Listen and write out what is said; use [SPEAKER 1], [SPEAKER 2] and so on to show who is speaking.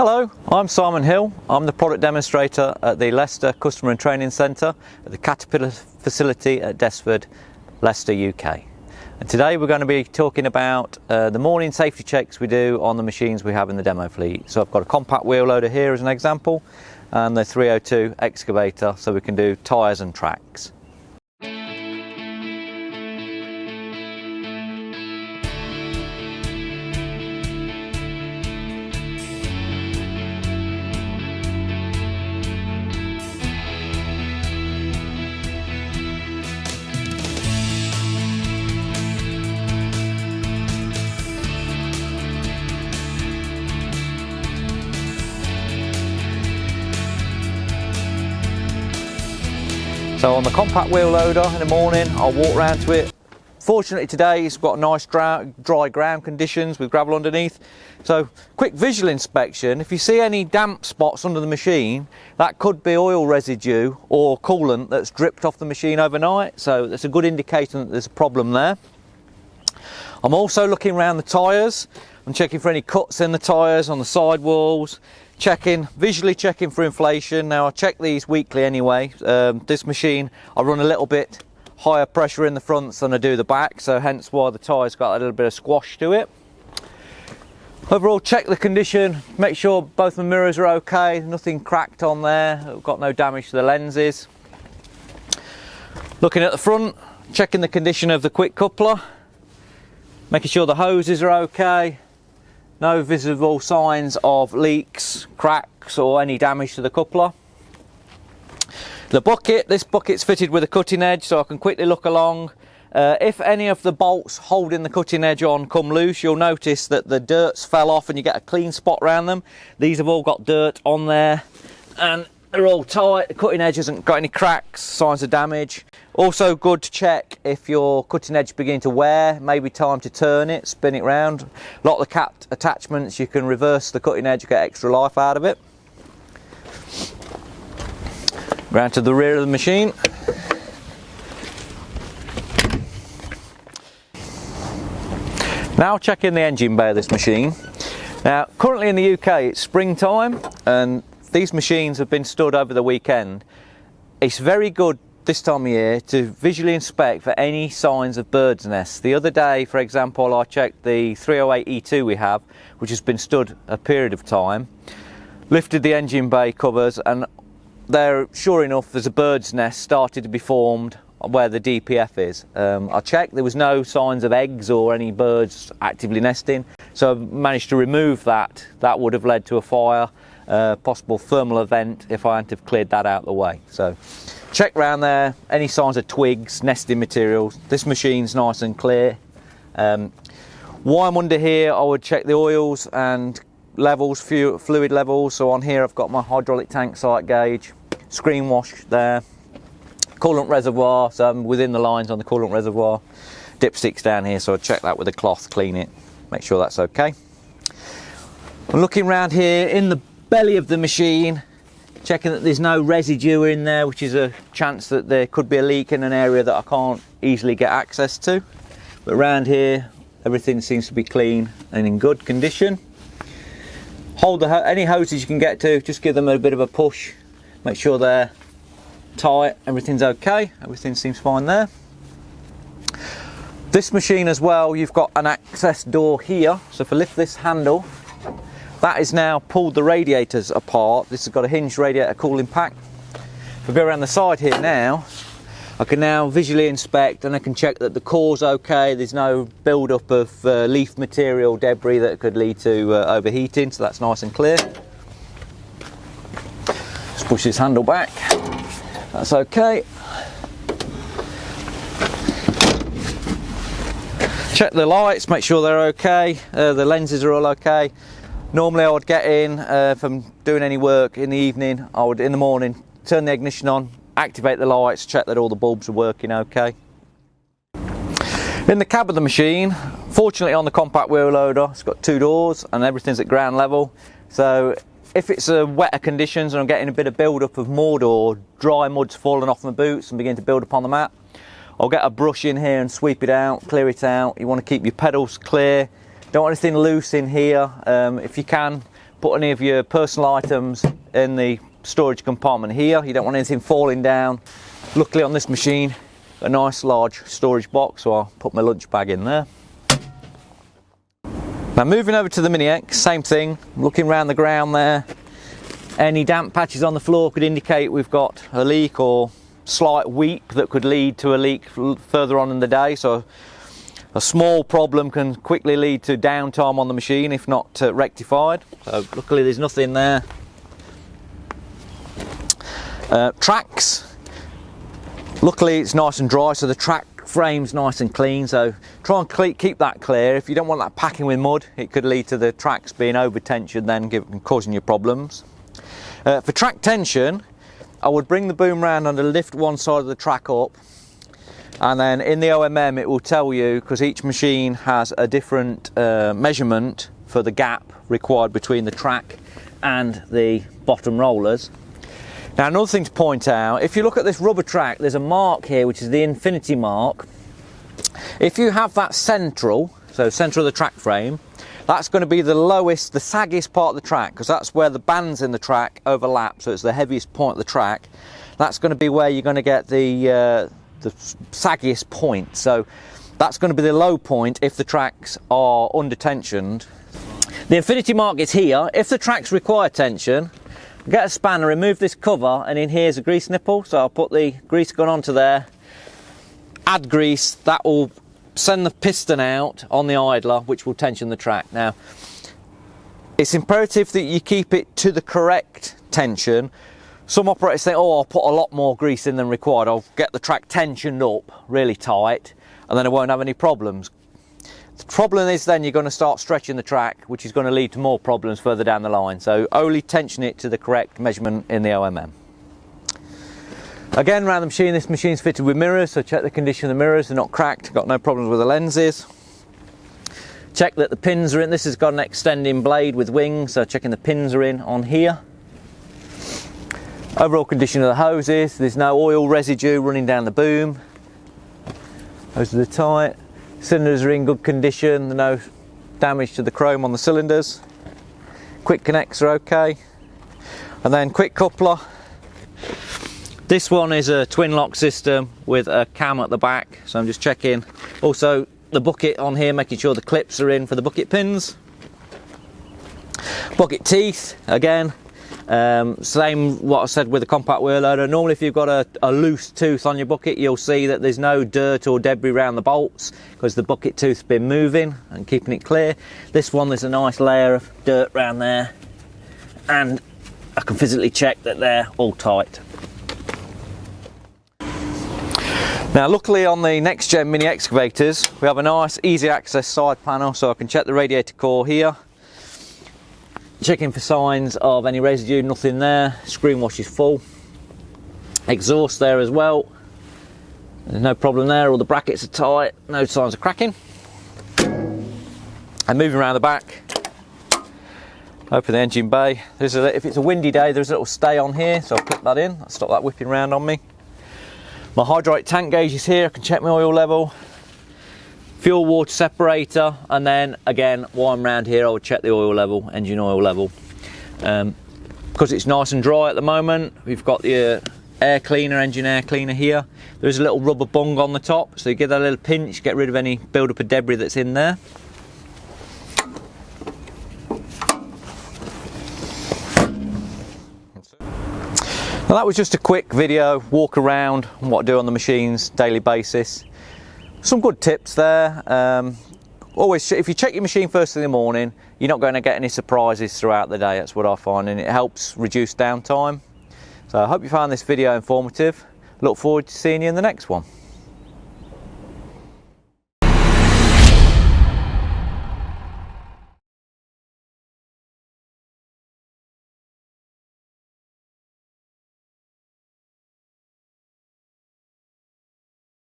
[SPEAKER 1] Hello, I'm Simon Hill. I'm the product demonstrator at the Leicester Customer and Training Centre at the Caterpillar facility at Desford, Leicester, UK. And today we're going to be talking about the morning safety checks we do on the machines we have in the demo fleet. So I've got a compact wheel loader here as an example, and the 302 excavator, so we can do tyres and tracks. So on the compact wheel loader in the morning, I'll walk around to it. Fortunately today it's got nice dry ground conditions with gravel underneath. So quick visual inspection, if you see any damp spots under the machine, that could be oil residue or coolant that's dripped off the machine overnight. So that's a good indication that there's a problem there. I'm also looking around the tyres. I'm checking for any cuts in the tyres on the sidewalls. Visually checking for inflation. Now I check these weekly anyway. This machine, I run a little bit higher pressure in the fronts than I do the back, so hence why the tyre's got a little bit of squash to it. Overall, check the condition, make sure both the mirrors are okay, nothing cracked on there, I've got no damage to the lenses. Looking at the front, checking the condition of the quick coupler, making sure the hoses are okay. No visible signs of leaks, cracks or any damage to the coupler. The bucket, this bucket's fitted with a cutting edge so I can quickly look along. If any of the bolts holding the cutting edge on come loose, you'll notice that the dirt's fell off and you get a clean spot around them. These have all got dirt on there and they're all tight. The cutting edge hasn't got any cracks, signs of damage. Also good to check if your cutting edge beginning to wear, maybe time to turn it, spin it round. A lot of the capped attachments, you can reverse the cutting edge, get extra life out of it. Round to the rear of the machine. Now checking the engine bay of this machine. Now currently in the UK it's springtime and these machines have been stood over the weekend. It's very good this time of year to visually inspect for any signs of birds' nests. The other day, for example, I checked the 308 E2 we have, which has been stood a period of time, lifted the engine bay covers, and there, sure enough, there's a bird's nest started to be formed where the DPF is. I checked, there was no signs of eggs or any birds actively nesting, so I managed to remove that. That would have led to a fire, possible thermal event if I hadn't have cleared that out of the way. So check round there, any signs of twigs, nesting materials. This machine's nice and clear. While I'm under here, I would check the oils and levels, fluid levels. So on here I've got my hydraulic tank sight gauge, screen wash there, coolant reservoir, so I'm within the lines on the coolant reservoir. Dipsticks down here, so I'd check that with a cloth, clean it, make sure that's okay. I'm looking around here in the belly of the machine, checking that there's no residue in there, which is a chance that there could be a leak in an area that I can't easily get access to. But around here, everything seems to be clean and in good condition. Hold any hoses you can get to, just give them a bit of a push. Make sure they're tight, everything's okay, everything seems fine there. This machine as well, you've got an access door here, so if I lift this handle, that is now pulled the radiators apart. This has got a hinged radiator cooling pack. If I go around the side here now, I can now visually inspect and I can check that the core's okay, there's no build-up of leaf material, debris that could lead to overheating, so that's nice and clear. Just push this handle back, that's okay. Check the lights, make sure they're okay, the lenses are all okay. Normally I would get in, if I'm doing any work in the evening, I would in the morning turn the ignition on, activate the lights, check that all the bulbs are working okay. In the cab of the machine, fortunately on the compact wheel loader, it's got two doors and everything's at ground level. So if it's wetter conditions and I'm getting a bit of build up of mud or dry mud's falling off my boots and begin to build up on the mat, I'll get a brush in here and sweep it out, clear it out. You want to keep your pedals clear. Don't want anything loose in here. If you can, put any of your personal items in the storage compartment here. You don't want anything falling down. Luckily on this machine, a nice large storage box, so I'll put my lunch bag in there. Now moving over to the Mini X, same thing, looking around the ground there. Any damp patches on the floor could indicate we've got a leak or slight weep that could lead to a leak further on in the day. So a small problem can quickly lead to downtime on the machine if not rectified. So luckily there's nothing there. Tracks, luckily it's nice and dry, so the track frame's nice and clean, so try and keep that clear. If you don't want that packing with mud, it could lead to the tracks being over tensioned, then causing you problems. For track tension, I would bring the boom round and lift one side of the track up, and then in the OMM it will tell you, because each machine has a different measurement for the gap required between the track and the bottom rollers. Now another thing to point out, if you look at this rubber track, there's a mark here which is the infinity mark. If you have that central, so central of the track frame, that's going to be the lowest, the saggiest part of the track, because that's where the bands in the track overlap, so it's the heaviest point of the track. That's going to be where you're going to get the saggiest point, so that's going to be the low point if the tracks are under tensioned. The infinity mark is here. If the tracks require tension, get a spanner, remove this cover, and in here is a grease nipple, so I'll put the grease gun onto there, add grease, that will send the piston out on the idler, which will tension the track. Now it's imperative that you keep it to the correct tension. Some operators think, oh, I'll put a lot more grease in than required, I'll get the track tensioned up really tight and then I won't have any problems. The problem is then you're going to start stretching the track, which is going to lead to more problems further down the line. So only tension it to the correct measurement in the OMM. Again, around the machine, this machine's fitted with mirrors, so check the condition of the mirrors, they're not cracked, got no problems with the lenses. Check that the pins are in. This has got an extending blade with wings, so checking the pins are in on here. Overall condition of the hoses, there's no oil residue running down the boom. Hoses are tight. Cylinders are in good condition, no damage to the chrome on the cylinders. Quick connects are okay. And then quick coupler. This one is a twin lock system with a cam at the back, so I'm just checking. Also the bucket on here, making sure the clips are in for the bucket pins. Bucket teeth, again, same what I said with the compact wheel loader. Normally if you've got a loose tooth on your bucket, you'll see that there's no dirt or debris around the bolts because the bucket tooth's been moving and keeping it clear. This one, there's a nice layer of dirt around there, and I can physically check that they're all tight. Now luckily on the next gen mini excavators we have a nice easy access side panel, so I can check the radiator core here, checking for signs of any residue, nothing there. Screen wash is full. Exhaust there as well, there's no problem there, all the brackets are tight, no signs of cracking. And moving around the back, open the engine bay. If it's a windy day, there's a little stay on here, so I'll clip that in, I'll stop that whipping around on me. My hydraulic tank gauge is here, I can check my oil level, fuel water separator, and then again while I'm around here I'll check the oil level, engine oil level. Because it's nice and dry at the moment, we've got the air cleaner, engine air cleaner here. There's a little rubber bung on the top, so you give that a little pinch, get rid of any build up of debris that's in there. Well, that was just a quick video, walk around, what I do on the machines, daily basis. Some good tips there. Always, if you check your machine first in the morning, you're not going to get any surprises throughout the day, that's what I find, and it helps reduce downtime. So I hope you found this video informative. Look forward to seeing you in the next one.